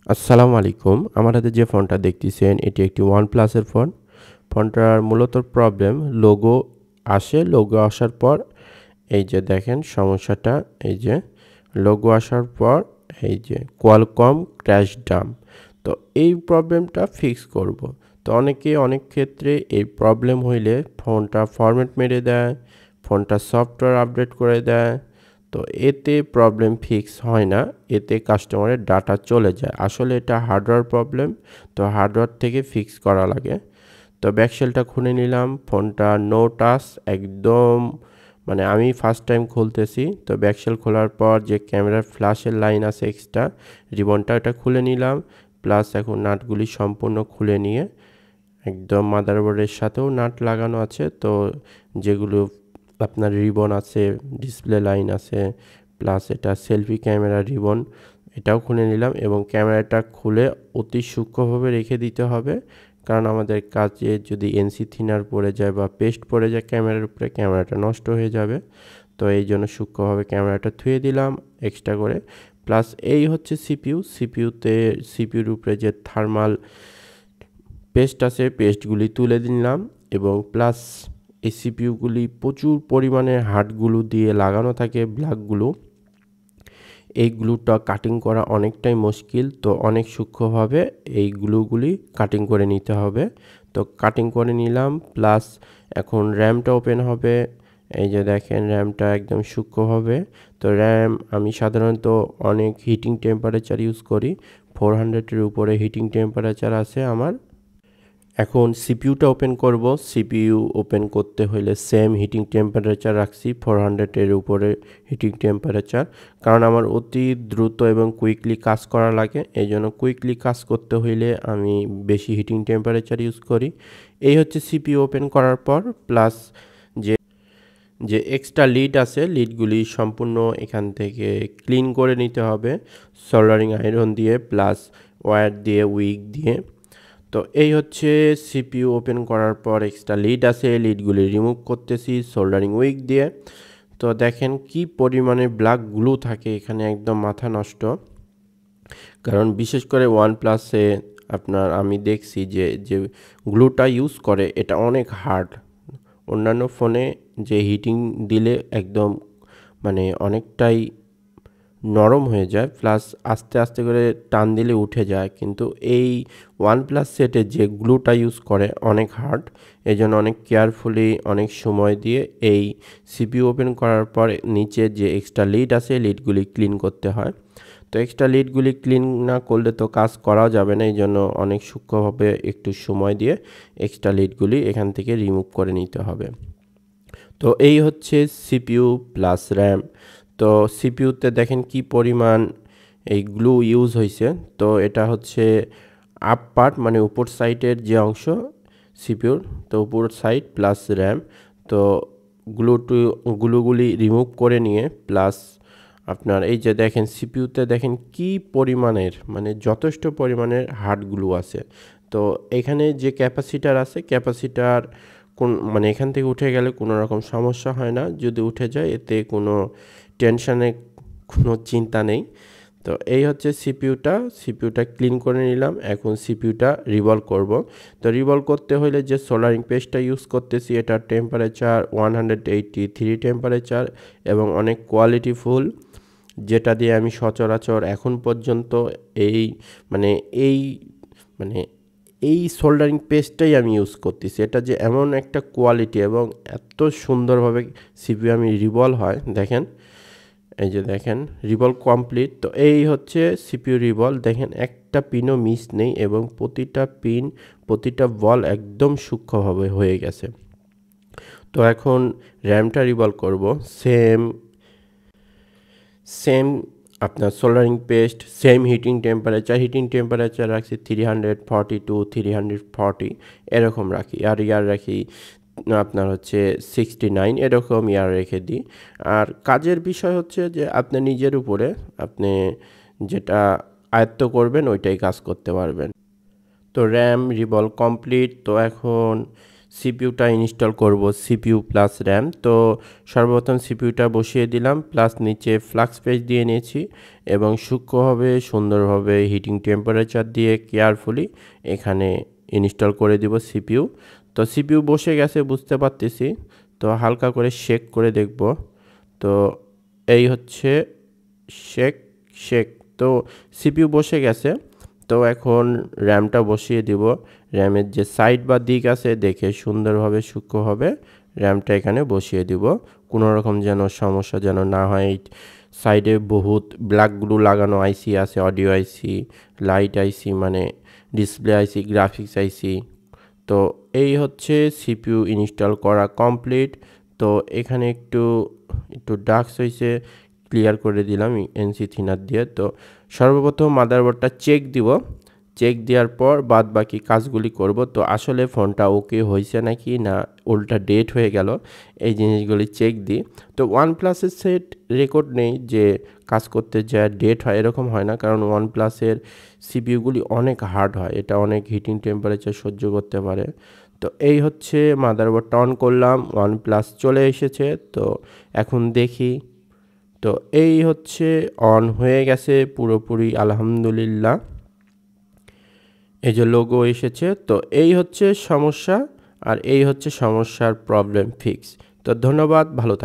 আসসালামু আলাইকুম। আমার হাতে যে ফোনটা দেখতেছেন এটি একটি OnePlus এর ফোন। ফোনটার মূলত প্রবলেম লোগো আসার পর এই যে দেখেন সমস্যাটা এই যে লোগো আসার পর এই যে Qualcomm ক্র্যাশ ডাম্প। তো এই প্রবলেমটা ফিক্স করব। তো অনেক ক্ষেত্রে এই প্রবলেম হইলে ফোনটা ফরম্যাট মেরে দেয়, ফোনটা সফটওয়্যার আপডেট করে দেয়। তো এতে প্রবলেম ফিক্স হয় না, এতে কাস্টমারের ডাটা চলে যায়। আসলে এটা হার্ডওয়্যার প্রবলেম, তো হার্ডওয়্যার থেকে ফিক্স করা লাগে। তো ব্যাকশেলটা খুলে নিলাম, ফোনটা নো টাচ একদম, মানে আমি ফার্স্ট টাইম খুলতেছি। তো ব্যাকশেল খোলার পর যে ক্যামেরার ফ্ল্যাশের লাইন আছে এক্সট্রা রিবনটা এটা খুলে নিলাম, প্লাস এখন নাটগুলি সম্পূর্ণ খুলে নিয়ে একদম মাদারবোর্ডের সাথেও নাট লাগানো আছে। তো যেগুলো আপনার রিবন আছে, ডিসপ্লে লাইন আছে, প্লাস এটা সেলফি ক্যামেরা রিবন এটাও খুলে নিলাম এবং ক্যামেরাটা খুলে অতি সূক্ষ্মভাবে রেখে দিতে হবে, কারণ আমাদের কাজে যদি এনসি থিনার পড়ে যায় বা পেস্ট পড়ে যায় ক্যামেরার উপরে, ক্যামেরাটা নষ্ট হয়ে যাবে। তো এই জন্য সূক্ষ্মভাবে ক্যামেরাটা ধুয়ে দিলাম এক্সট্রা করে। প্লাস এই হচ্ছে সিপিউর উপরে যে থার্মাল পেস্ট আছে পেস্টগুলি তুলে দিলাম এবং প্লাস এই সিপিইউগুলি প্রচুর পরিমাণে হার্ড গ্লু দিয়ে লাগানো থাকে, ব্ল্যাক গ্লু। এই গ্লুটা কাটিং করা অনেকটাই মুশকিল, তো অনেক সূক্ষ্মভাবে এই গ্লুগুলি কাটিং করে নিতে হবে। তো কাটিং করে নিলাম, প্লাস এখন র্যামটা ওপেন হবে। এই যে দেখেন র্যামটা একদম সূক্ষ্মভাবে। তো র্যাম আমি সাধারণত অনেক হিটিং টেম্পারেচার ইউজ করি, 400-এর উপরে হিটিং টেম্পারেচার আছে আমার। এখন সিপিইউটা ওপেন করব। সিপিইউ ওপেন করতে হলে সেম হিটিং টেম্পারেচার রাখছি, 400-এর উপরে হিটিং টেম্পারেচার, কারণ আমার অতি দ্রুত এবং কুইকলি কাজ করা লাগে। এই জন্য কুইকলি কাজ করতে হইলে আমি বেশি হিটিং টেম্পারেচার ইউজ করি। এই হচ্ছে সিপিইউ ওপেন করার পর, প্লাস যে যে এক্সট্রা লিড আছে লিডগুলি সম্পূর্ণ এখান থেকে ক্লিন করে নিতে হবে সোল্ডারিং আয়রন দিয়ে, প্লাস ওয়্যার দিয়ে, উইক দিয়ে। তো এই হচ্ছে সিপিইউ ওপেন করার পর এক্সট্রা লিড আছে, লিডগুলি রিমুভ করতেছি সোল্ডারিং উইক দিয়ে। তো দেখেন কি পরিমাণে ব্ল্যাক গ্লু থাকে এখানে, একদম মাথা নষ্ট। কারণ বিশেষ করে OnePlus-এ আপনার আমি দেখছি যে যে গ্লুটা ইউজ করে এটা অনেক হার্ড। অন্যান্য ফোনে যে হিটিং দিলে একদম মানে অনেকটাই নরম হয়ে যায়, প্লাস আস্তে আস্তে করে টান দিলে উঠে যায়, কিন্তু এই OnePlus সেটে যে গ্লুটা ইউজ করে অনেক হার্ড। এই জন্য অনেক কেয়ারফুলি অনেক সময় দিয়ে এই সিপিইউ ওপেন করার পর নিচে যে এক্সট্রা লিড আছে লিডগুলি ক্লিন করতে হয়। তো এক্সট্রা লিডগুলি ক্লিন না করলে তো কাজ করা যাবে না, এই জন্য অনেক সূক্ষ্মভাবে একটু সময় দিয়ে এক্সট্রা লিডগুলি এখান থেকে রিমুভ করে নিতে হবে। তো এই হচ্ছে সিপিইউ প্লাস র্যাম। তো সিপিইউতে দেখেন কি পরিমাণ এই গ্লু ইউজ হয়েছে। তো এটা হচ্ছে আপ পার্ট, মানে উপর সাইডের যে অংশ সিপিইউর, তো উপর সাইড প্লাস র্যাম। তো গ্লুগুলি রিমুভ করে নিয়ে, প্লাস আপনার এই যে দেখেন সিপিইউতে দেখেন কি পরিমাণের, মানে যথেষ্ট পরিমাণের হার্ড গ্লু আছে। তো এখানে যে ক্যাপাসিটার আছে, ক্যাপাসিটার মানে এখান থেকে উঠে গেলে কোনো রকম সমস্যা হয় না, যদি উঠে যায় এতে কোনো টেনশানে কোনো চিন্তা নেই। তো এই হচ্ছে সিপিইউটা ক্লিন করে নিলাম। এখন সিপিইউটা রিভলভ করব। তো রিভলভ করতে হলে যে সোল্ডারিং পেস্টটা ইউজ করতেছি এটার টেম্পারেচার 183 টেম্পারেচার এবং অনেক কোয়ালিটিফুল, যেটা দিয়ে আমি সচরাচর এখন পর্যন্ত এই মানে এই মানে এই সোল্ডারিং পেস্টটাই আমি ইউজ করতেছি। এটা যে এমন একটা কোয়ালিটি এবং এত সুন্দরভাবে সিপিইউ আমি রিভলভ হয় দেখেন, এই যে দেখেন রিভলভ কমপ্লিট। তো এই হচ্ছে সিপিইউ রিভলভ, দেখেন একটা পিনও মিস নেই এবং প্রতিটা পিন প্রতিটা বল একদম সূক্ষ্মভাবে হয়ে গেছে। তো এখন র্যামটা রিভলভ করব। সেম সেম আপনার soldering paste, same heating temperature রাখছি 340 এরকম রাখি, আর ইয়ার রাখি আপনার হচ্ছে 69 এরকম ইয়ার রেখে দিই। আর কাজের বিষয় হচ্ছে যে আপনার নিজের উপরে, আপনি যেটা আয়ত্ত করবেন ওইটাই কাজ করতে পারবেন। তো র্যাম রিভলভ কমপ্লিট। তো এখন সিপিইউটা ইনস্টল করব, সিপিইউ প্লাস র্যাম। তো সর্বপ্রথম সিপিইউটা বসিয়ে দিলাম, প্লাস নিচে ফ্লাক্স পেজ দিয়ে নিয়েছি এবং সূক্ষ্মভাবে সুন্দরভাবে হিটিং টেম্পারেচার দিয়ে কেয়ারফুলি এখানে ইনস্টল করে দিব সিপিইউ। তো সিপিইউ বসে গেছে বুঝতে পারতেছি, তো হালকা করে শেক করে দেখব। তো এই হচ্ছে শেক শেক। তো সিপিইউ বসে গেছে। তো এখন র্যামটা বসিয়ে দিব। র্যামের যে সাইড বা দিক আছে দেখে সুন্দরভাবে সূক্ষ্মভাবে র্যামটা এখানে বসিয়ে দিব। কোনো রকম যেন সমস্যা যেন না হয়। সাইডে বহুত ব্ল্যাক গ্লু লাগানো আইসি আছে, অডিও আইসি, লাইট আইসি মানে ডিসপ্লে আইসি, গ্রাফিক্স আইসি। তো এই হচ্ছে সিপিইউ ইনস্টল করা কমপ্লিট। তো এখানে একটু ডার্কস হয়েছে, ক্লিয়ার করে দিলাম এনসি থিনার দিয়ে। তো সর্বপ্রথম মাদারবোর্ডটা চেক দিব, চেক দেওয়ার পর বাদ বাকি কাজগুলি করব। তো আসলে ফোনটা ওকে হয়েছে নাকি না উল্টা ডেট হয়ে গেল, এই জিনিসগুলি চেক দিই। তো ওয়ানপ্লাসের সেট রেকর্ড নেই যে কাজ করতে যায় ডেট হয়, এরকম হয় না, কারণ ওয়ানপ্লাসের সিপিইউগুলি অনেক হার্ড হয়, এটা অনেক হিটিং টেম্পারেচার সহ্য করতে পারে। তো এই হচ্ছে মাদারবোর্ডটা অন করলাম, ওয়ানপ্লাস চলে এসেছে। তো এখন দেখি। তো এই হচ্ছে অন হয়ে গেছে পুরোপুরি, আলহামদুলিল্লাহ। এই যে লোগো এসেছে। তো এই হচ্ছে সমস্যা, আর এই হচ্ছে সমস্যার প্রবলেম ফিক্স। তো ধন্যবাদ, ভালো থাকবেন।